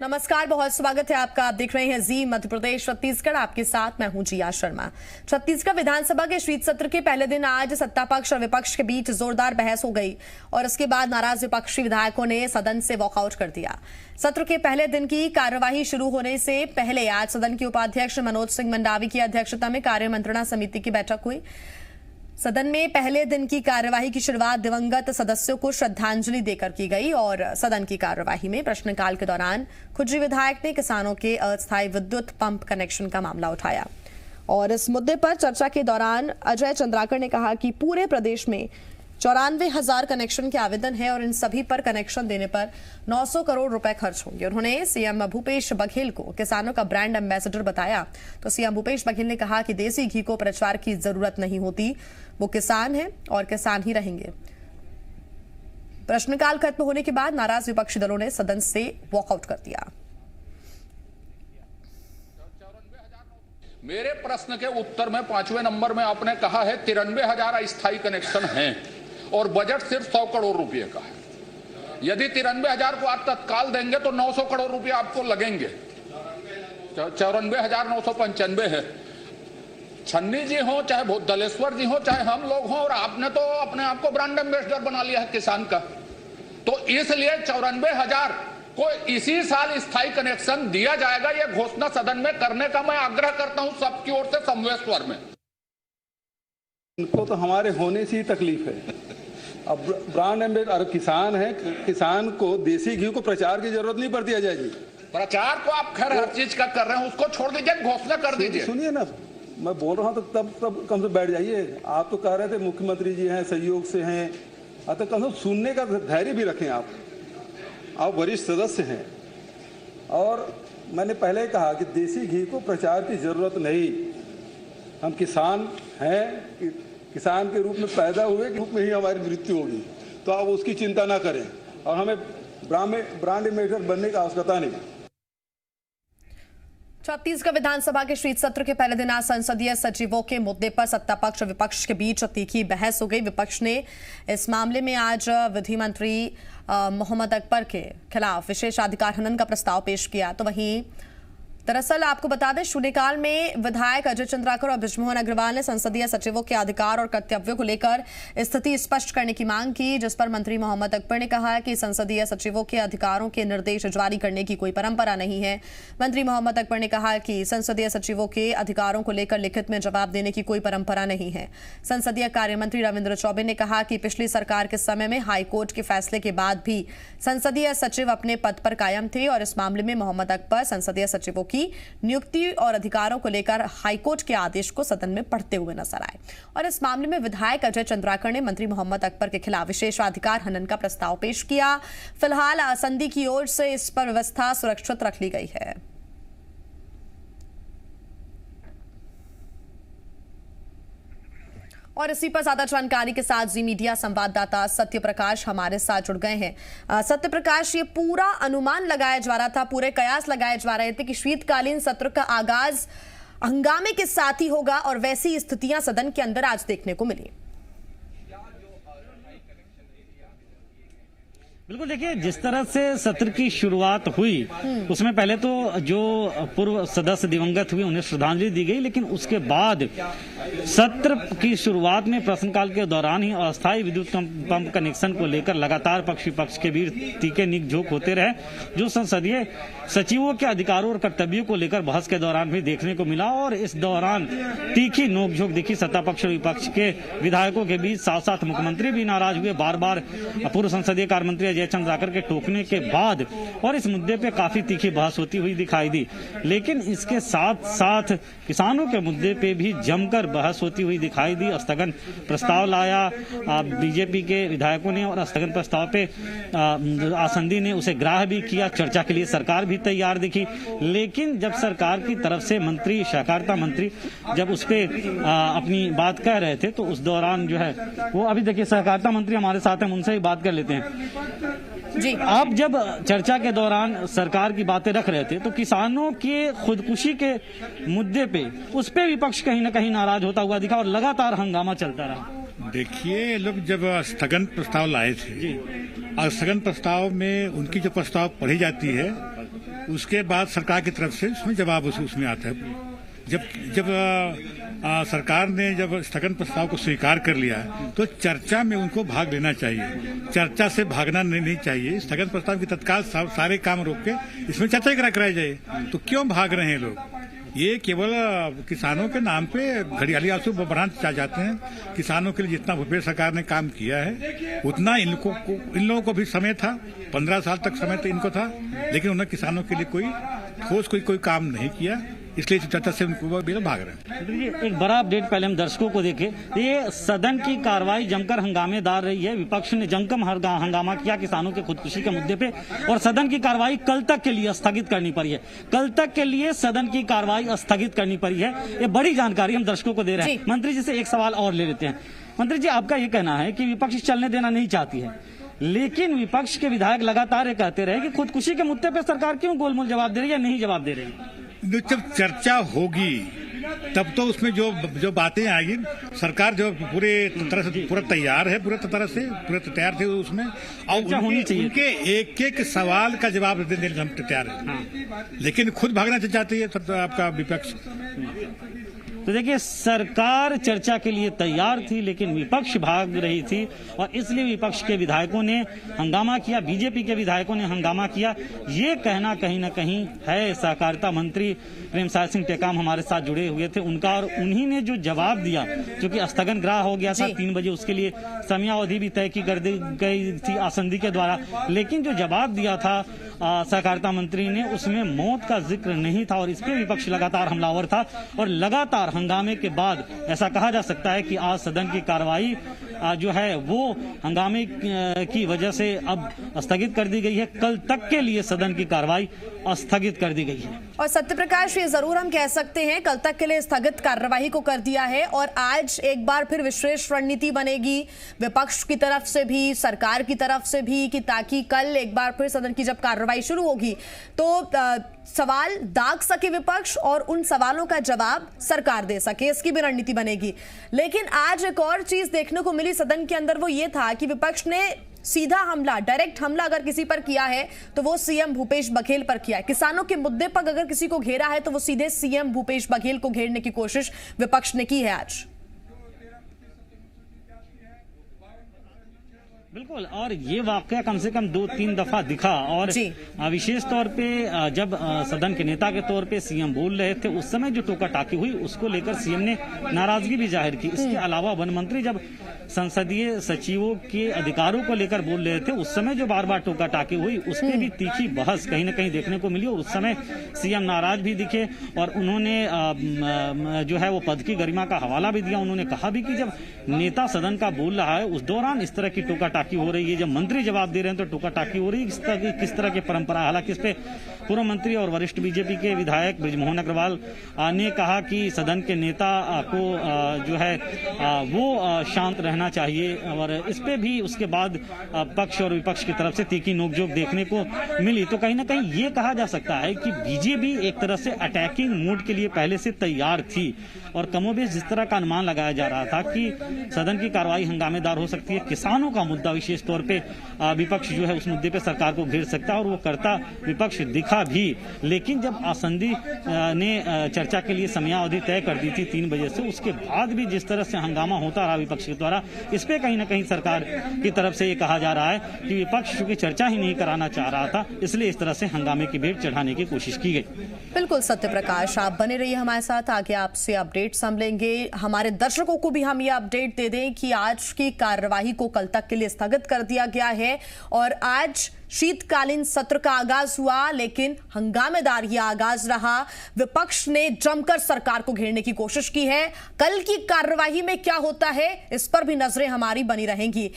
नमस्कार, बहुत स्वागत है आपका। आप देख रहे हैं जी मध्य प्रदेश छत्तीसगढ़। आपके साथ मैं हूं जिया शर्मा। छत्तीसगढ़ विधानसभा के शीत सत्र के पहले दिन आज सत्ता पक्ष और विपक्ष के बीच जोरदार बहस हो गई और इसके बाद नाराज विपक्षी विधायकों ने सदन से वॉकआउट कर दिया। सत्र के पहले दिन की कार्यवाही शुरू होने से पहले आज सदन के उपाध्यक्ष मनोज सिंह मंडावी की अध्यक्षता में कार्य मंत्रणा समिति की बैठक हुई। सदन में पहले दिन की कार्यवाही की शुरुआत दिवंगत सदस्यों को श्रद्धांजलि देकर की गई और सदन की कार्यवाही में प्रश्नकाल के दौरान खुज्जी विधायक ने किसानों के अस्थायी विद्युत पंप कनेक्शन का मामला उठाया और इस मुद्दे पर चर्चा के दौरान अजय चंद्राकर ने कहा कि पूरे प्रदेश में 94,000 कनेक्शन के आवेदन है और इन सभी पर कनेक्शन देने पर 900 करोड़ रुपए खर्च होंगे। उन्होंने सीएम भूपेश बघेल को किसानों का ब्रांड एम्बेसडर बताया तो सीएम भूपेश बघेल ने कहा कि देसी घी को प्रचार की जरूरत नहीं होती, वो किसान है और किसान ही रहेंगे। प्रश्नकाल खत्म होने के बाद नाराज विपक्षी दलों ने सदन से वॉकआउट कर दिया। मेरे प्रश्न के उत्तर में 5वें नंबर में आपने कहा है 93,000 अस्थायी कनेक्शन हैं और बजट सिर्फ 100 करोड़ रुपए का है। यदि 93,000 को आप तत्काल देंगे तो 900 करोड़ रुपए आपको लगेंगे। 94,995 है। छन्नी जी हो, चाहे दलेश्वर जी हो, चाहे हम लोग हों, और आपने तो अपने आप को ब्रांड एम्बेसडर बना लिया है किसान का। तो इसलिए 94,000 को इसी साल स्थायी कनेक्शन दिया जाएगा, यह घोषणा सदन में करने का मैं आग्रह करता हूं सबकी ओर से समवेत स्वर में। इनको तो हमारे होने से ही तकलीफ है। अब ब्रांड एम्बेसडर किसान है, किसान को देसी घी को प्रचार की जरूरत नहीं पड़ती अजय जी। प्रचार को आप खैर हर चीज का कर रहे हैं, उसको छोड़ दीजिए, घोषणा कर दीजिए। सुनिए ना, मैं बोल रहा हूं तो तब कम से बैठ जाइए। आप तो कह रहे थे मुख्यमंत्री जी हैं, सहयोग से हैं, तो कम से सुनने का धैर्य भी रखें। आप वरिष्ठ सदस्य हैं और मैंने पहले कहा कि देसी घी को प्रचार की जरूरत नहीं। हम किसान हैं, किसान के रूप में पैदा हुए, के रूप में ही हमारी मृत्यु होगी, तो आप उसकी चिंता ना करें और हमें ब्रांड एम्बेसडर बनने की आवश्यकता नहीं। छत्तीसगढ़ विधानसभा के शीत सत्र के पहले दिन आज संसदीय सचिवों के मुद्दे पर सत्ता पक्ष और विपक्ष के बीच तीखी बहस हो गई। विपक्ष ने इस मामले में आज विधि मंत्री मोहम्मद अकबर के खिलाफ विशेषाधिकार हनन का प्रस्ताव पेश किया। तो वहीं दरअसल आपको बता दें, शून्यकाल में विधायक अजय चंद्राकर और बृजमोहन अग्रवाल ने संसदीय सचिवों के अधिकार और कर्तव्यों को लेकर स्थिति स्पष्ट करने की मांग की, जिस पर मंत्री मोहम्मद अकबर ने कहा कि संसदीय सचिवों के अधिकारों के निर्देश जारी करने की कोई परंपरा नहीं है। मंत्री मोहम्मद अकबर ने कहा कि संसदीय सचिवों के अधिकारों को लेकर लिखित में जवाब देने की कोई परंपरा नहीं है। संसदीय कार्य मंत्री रविंद्र चौबे ने कहा कि पिछली सरकार के समय में हाईकोर्ट के फैसले के बाद भी संसदीय सचिव अपने पद पर कायम थे और इस मामले में मोहम्मद अकबर संसदीय सचिवों की नियुक्ति और अधिकारों को लेकर हाईकोर्ट के आदेश को सदन में पढ़ते हुए नजर आए और इस मामले में विधायक अजय चंद्राकर ने मंत्री मोहम्मद अकबर के खिलाफ विशेषाधिकार हनन का प्रस्ताव पेश किया। फिलहाल आसंदी की ओर से इस पर व्यवस्था सुरक्षित रख ली गई है। और इसी पर ज्यादा जानकारी के साथ जी मीडिया संवाददाता सत्य प्रकाश हमारे साथ जुड़ गए हैं। सत्य प्रकाश, ये पूरा अनुमान लगाया जा रहा था, पूरे कयास लगाए जा रहे थे कि शीतकालीन सत्र का आगाज हंगामे के साथ ही होगा और वैसी स्थितियां सदन के अंदर आज देखने को मिली। बिल्कुल, देखिए जिस तरह से सत्र की शुरुआत हुई उसमें पहले तो जो पूर्व सदस्य दिवंगत हुए उन्हें श्रद्धांजलि दी गई, लेकिन उसके बाद सत्र की शुरुआत में प्रश्नकाल के दौरान ही अस्थायी विद्युत पंप कनेक्शन को लेकर लगातार पक्ष विपक्ष के बीच तीखे नोक होते रहे, जो संसदीय सचिवों के अधिकारों और कर्तव्यों को लेकर बहस के दौरान भी देखने को मिला। और इस दौरान तीखी नोकझोंक दिखी सत्ता पक्ष और विपक्ष के विधायकों के बीच। साथ साथ मुख्यमंत्री भी नाराज हुए, बार बार पूर्व संसदीय कार्य मंत्री अजय चंद्राकर के टोकने के बाद, और इस मुद्दे पे काफी तीखी बहस होती हुई दिखाई दी। लेकिन इसके साथ साथ किसानों के मुद्दे पे भी जमकर बहस होती हुई दिखाई दी। स्थगन प्रस्ताव लाया बीजेपी के विधायकों ने और स्थगन प्रस्ताव पे आसंदी ने उसे ग्राह्य भी किया। चर्चा के लिए सरकार भी तैयार दिखी, लेकिन जब सरकार की तरफ से मंत्री, सहकारिता मंत्री जब उस पे अपनी बात कह रहे थे तो उस दौरान जो है वो, अभी देखिए सहकारिता मंत्री हमारे साथ हैं, उनसे ही बात कर लेते हैं। जी, आप जब चर्चा के दौरान सरकार की बातें रख रहे थे तो किसानों के खुदकुशी के मुद्दे पे उस पे विपक्ष कहीं ना कहीं नाराज होता हुआ दिखा और लगातार हंगामा चलता रहा। देखिए, लोग जब स्थगन प्रस्ताव लाए थे और स्थगन प्रस्ताव में उनकी जो प्रस्ताव पढ़ी जाती है उसके बाद सरकार की तरफ से उसमें जवाब उसमें आता है। जब सरकार ने जब स्थगन प्रस्ताव को स्वीकार कर लिया तो चर्चा में उनको भाग लेना चाहिए, चर्चा से भागना नहीं चाहिए। स्थगन प्रस्ताव की तत्काल सारे काम रोक के इसमें चर्चा कराई जाए। तो क्यों भाग रहे हैं लोग? ये केवल किसानों के नाम पे घड़ियाली आंसू बढ़ाना चाहते हैं। किसानों के लिए जितना भूपेश सरकार ने काम किया है उतना इन लोगों को भी समय था, 15 साल तक समय तो इनको था, लेकिन उन्होंने किसानों के लिए कोई ठोस कोई काम नहीं किया, इसलिए चर्चा से उनको भाग रहे हैं। एक बड़ा अपडेट पहले हम दर्शकों को देखें। ये सदन की कार्रवाई जमकर हंगामेदार रही है। विपक्ष ने जमकर हंगामा किया किसानों के खुदकुशी के मुद्दे पे, और सदन की कार्रवाई कल तक के लिए स्थगित करनी पड़ी है। कल तक के लिए सदन की कार्रवाई स्थगित करनी पड़ी है। ये बड़ी जानकारी हम दर्शकों को दे रहे हैं। मंत्री जी से एक सवाल और ले लेते हैं। मंत्री जी, आपका ये कहना है कि विपक्ष चलने देना नहीं चाहती है, लेकिन विपक्ष के विधायक लगातार ये कहते रहे कि खुदकुशी के मुद्दे पे सरकार क्यों गोलमोल जवाब दे रही है, नहीं जवाब दे रही है। जब चर्चा होगी तब तो उसमें जो बातें आएगी, सरकार जो पूरे तरह से पूरा तैयार है, पूरे तैयार थे उसमें, और होनी चाहिए। उनके एक सवाल का जवाब देने हम तैयार है, लेकिन खुद भागना चाहती है आपका विपक्ष। तो देखिए, सरकार चर्चा के लिए तैयार थी, लेकिन विपक्ष भाग रही थी, और इसलिए विपक्ष के विधायकों ने हंगामा किया, बीजेपी के विधायकों ने हंगामा किया। ये कहना कहीं ना कहीं है सहकारिता मंत्री प्रेमसाय सिंह टेकाम हमारे साथ जुड़े हुए थे उनका, और उन्हीं ने जो जवाब दिया, क्योंकि स्थगन ग्रह हो गया था 3 बजे, उसके लिए समयावधि भी तय की गई थी आसंदी के द्वारा, लेकिन जो जवाब दिया था सहकारिता मंत्री ने, उसमें मौत का जिक्र नहीं था, और इस पे विपक्ष लगातार हमलावर था। और लगातार हंगामे के बाद ऐसा कहा जा सकता है कि आज सदन की कार्रवाई जो है वो हंगामे की वजह से अब स्थगित कर दी गई है। कल तक के लिए सदन की कार्रवाई स्थगित कर दी गई है। और सत्यप्रकाश, ये जरूर हम कह सकते हैं कल तक के लिए स्थगित कार्यवाही को कर दिया है, और आज एक बार फिर विशेष रणनीति बनेगी विपक्ष की तरफ से भी, सरकार की तरफ से भी, कि ताकि कल एक बार फिर सदन की जब कार्रवाई शुरू होगी तो सवाल दाग सके विपक्ष और उन सवालों का जवाब सरकार दे सके, इसकी भी रणनीति बनेगी। लेकिन आज एक और चीज देखने को मिली सदन के अंदर, वो ये था कि विपक्ष ने सीधा हमला, डायरेक्ट हमला अगर किसी पर किया है तो वो सीएम भूपेश बघेल पर किया है। किसानों के मुद्दे पर अगर किसी को घेरा है तो वो सीधे सीएम भूपेश बघेल को घेरने की कोशिश विपक्ष ने की है आज। बिल्कुल, और ये वाकया कम से कम 2-3 दफा दिखा, और विशेष तौर पे जब सदन के नेता के तौर पे सीएम बोल रहे थे उस समय जो टोका टाकी हुई उसको लेकर सीएम ने नाराजगी भी जाहिर की। इसके अलावा वन मंत्री जब संसदीय सचिवों के अधिकारों को लेकर बोल रहे थे उस समय जो बार बार टोका टाकी हुई उस पर भी तीखी बहस कहीं ना कहीं देखने को मिली, और उस समय सीएम नाराज भी दिखे, और उन्होंने जो है वो पद की गरिमा का हवाला भी दिया। उन्होंने कहा भी कि जब नेता सदन का बोल रहा है उस दौरान इस तरह की टोका टाकी हो रही है, जब मंत्री जवाब दे रहे हैं तो टोका टाकी हो रही है, किस तरह की परंपरा। हालांकि इस पे पूर्व मंत्री और वरिष्ठ बीजेपी के विधायक बृजमोहन अग्रवाल ने कहा कि सदन के नेता को जो है वो शांत रहना चाहिए, और इस पे भी उसके बाद पक्ष और विपक्ष की तरफ से तीखी नोकझोंक देखने को मिली। तो कहीं ना कहीं ये कहा जा सकता है कि बीजेपी एक तरह से अटैकिंग मूड के लिए पहले से तैयार थी, और कमोबेश जिस तरह का अनुमान लगाया जा रहा था कि सदन की कार्रवाई हंगामेदार हो सकती है, किसानों का मुद्दा विशेष तौर पे विपक्ष जो है उस मुद्दे पे सरकार को घेर सकता है, और वो करता विपक्ष दिखा भी। लेकिन जब आसंदी ने चर्चा के लिए समयावधि तय कर दी थी 3 बजे से, उसके बाद भी जिस तरह से हंगामा होता रहा विपक्ष के द्वारा, इस पे कहीं ना कहीं सरकार की तरफ से ये कहा जा रहा है कि विपक्ष चूंकि चर्चा ही नहीं कराना चाह रहा था, इसलिए इस तरह से हंगामे की भेंट चढ़ाने की कोशिश की गई। बिल्कुल सत्यप्रकाश, आप बने रहिए हमारे साथ, आगे आपसे अपडेट हम लेंगे। हमारे दर्शकों को भी हम ये अपडेट दे दें कि आज की कार्यवाही को कल तक के लिए स्थगित कर दिया गया है, और आज शीतकालीन सत्र का आगाज हुआ, लेकिन हंगामेदार ये आगाज रहा। विपक्ष ने जमकर सरकार को घेरने की कोशिश की है। कल की कार्यवाही में क्या होता है इस पर भी नजरें हमारी बनी रहेंगी।